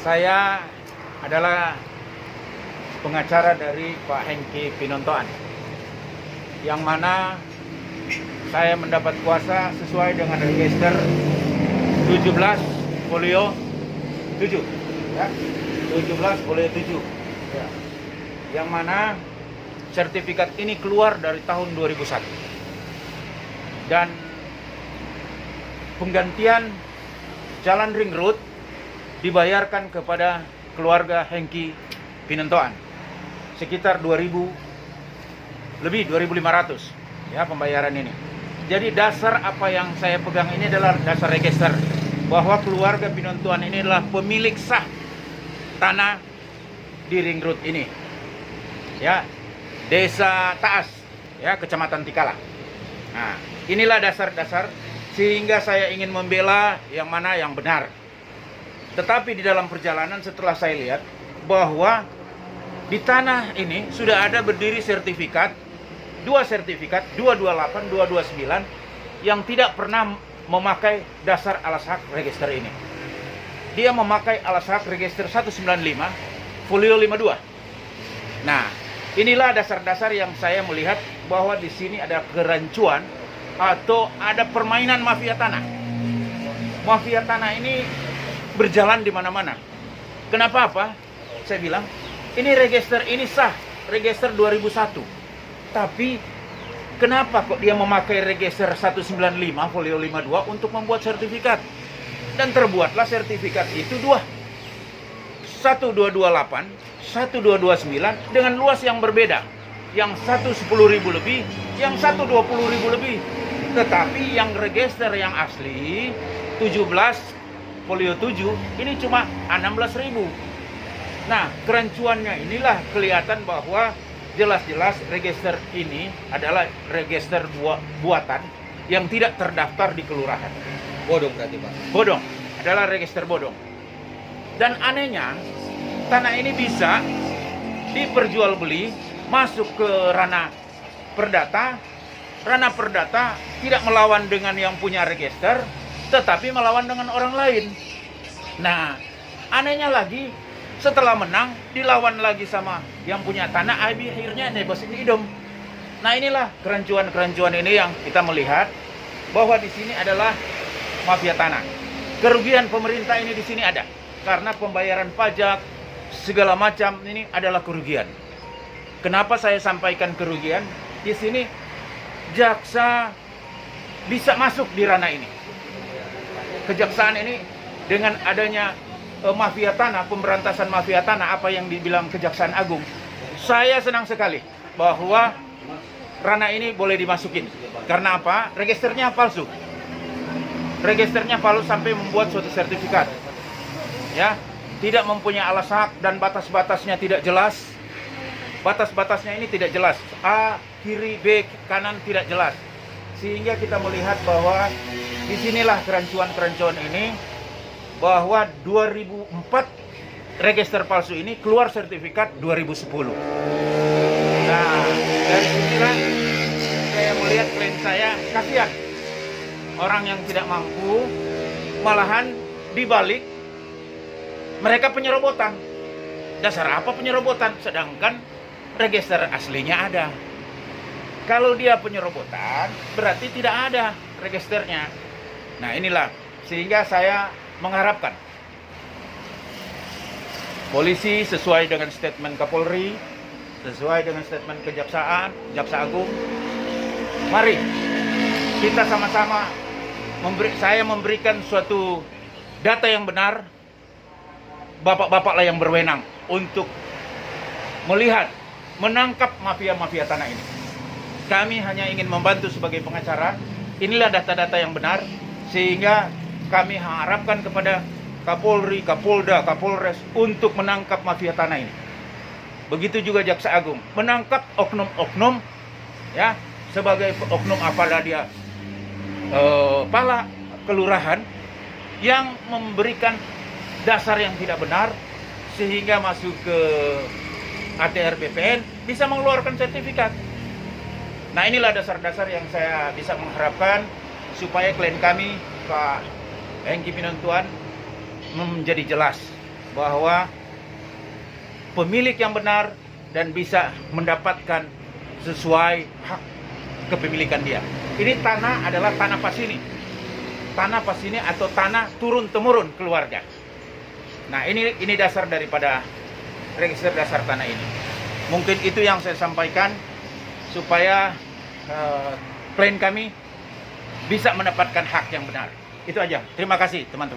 Saya adalah pengacara dari Pak Hengki Pinontoan, yang mana saya mendapat kuasa sesuai dengan register 17 folio 7 ya. 17 folio 7 ya. Yang mana sertifikat ini keluar dari tahun 2001 dan penggantian jalan ring road dibayarkan kepada keluarga Hengki Pinontoan sekitar 2.000 lebih 2.500 ya pembayaran ini. Jadi dasar apa yang saya pegang ini adalah dasar register bahwa keluarga Pinontoan ini adalah pemilik sah tanah di ring road ini ya, Desa Taas ya, Kecamatan Tikala. Nah, inilah dasar-dasar sehingga saya ingin membela yang mana yang benar. Tetapi di dalam perjalanan setelah saya lihat bahwa di tanah ini sudah ada berdiri sertifikat, dua sertifikat 228, 229 yang tidak pernah memakai dasar alas hak register ini. Dia memakai alas hak register 195 folio 52. Nah, inilah dasar-dasar yang saya melihat bahwa di sini ada kerancuan atau ada permainan mafia tanah. Mafia tanah ini berjalan di mana-mana. Kenapa apa? Saya bilang, ini register ini sah, register 2001. Tapi kenapa kok dia memakai register 195 folio 52 untuk membuat sertifikat? Dan terbuatlah sertifikat itu dua. 1228, 1229 dengan luas yang berbeda. Yang satu 10.000 lebih, yang satu 20.000 lebih. Tetapi yang register yang asli 17 folio 7 ini cuma 16.000. Nah, kerancuannya inilah kelihatan bahwa jelas-jelas register ini adalah register buatan yang tidak terdaftar di kelurahan. Bodong berarti, Pak? Bodong, adalah register bodong. Dan anehnya, tanah ini bisa diperjualbeli masuk ke ranah perdata. Ranah perdata tidak melawan dengan yang punya register, tetapi melawan dengan orang lain. Nah, anehnya lagi, setelah menang, dilawan lagi sama yang punya tanah, akhirnya negosi idem. Nah, inilah kerancuan-kerancuan ini yang kita melihat bahwa di sini adalah mafia tanah. Kerugian pemerintah ini di sini ada, karena pembayaran pajak, segala macam ini adalah kerugian. Kenapa saya sampaikan kerugian? Di sini jaksa bisa masuk di ranah ini. Kejaksaan ini dengan adanya mafia tanah, pemberantasan mafia tanah, apa yang dibilang Kejaksaan Agung, saya senang sekali bahwa ranah ini boleh dimasukin. Karena apa? Registernya palsu. Registernya palsu sampai membuat suatu sertifikat. Ya, tidak mempunyai alas hak dan batas-batasnya tidak jelas. Batas-batasnya ini tidak jelas. A, kiri, B, kanan tidak jelas. Sehingga kita melihat bahwa disinilah kerancuan-kerancuan ini, bahwa 2004 register palsu ini keluar sertifikat 2010. Nah, dari sinilah saya melihat klien saya kasihan. Orang yang tidak mampu, malahan dibalik mereka penyerobotan. Dasar apa penyerobotan? Sedangkan register aslinya ada. Kalau dia penyerobotan, berarti tidak ada registernya. Nah, inilah sehingga saya mengharapkan polisi sesuai dengan statement Kapolri, sesuai dengan statement Kejaksaan, Jaksa Agung. Mari kita sama-sama saya memberikan suatu data yang benar. Bapak-bapaklah yang berwenang untuk melihat, menangkap mafia-mafia tanah ini. Kami hanya ingin membantu sebagai pengacara. Inilah data-data yang benar, sehingga kami harapkan kepada Kapolri, Kapolda, Kapolres untuk menangkap mafia tanah ini. Begitu juga Jaksa Agung, menangkap oknum-oknum ya, sebagai oknum apalah dia pala kelurahan yang memberikan dasar yang tidak benar sehingga masuk ke ATR BPN bisa mengeluarkan sertifikat. Nah, inilah dasar-dasar yang saya bisa mengharapkan supaya klien kami Pak Hengki Pinontoan menjadi jelas bahwa pemilik yang benar dan bisa mendapatkan sesuai hak kepemilikan dia. Ini tanah adalah tanah pasini. Tanah pasini atau tanah turun-temurun keluarga. Nah, ini dasar daripada register dasar tanah ini. Mungkin itu yang saya sampaikan supaya klien kami bisa mendapatkan hak yang benar. Itu aja. Terima kasih, teman-teman.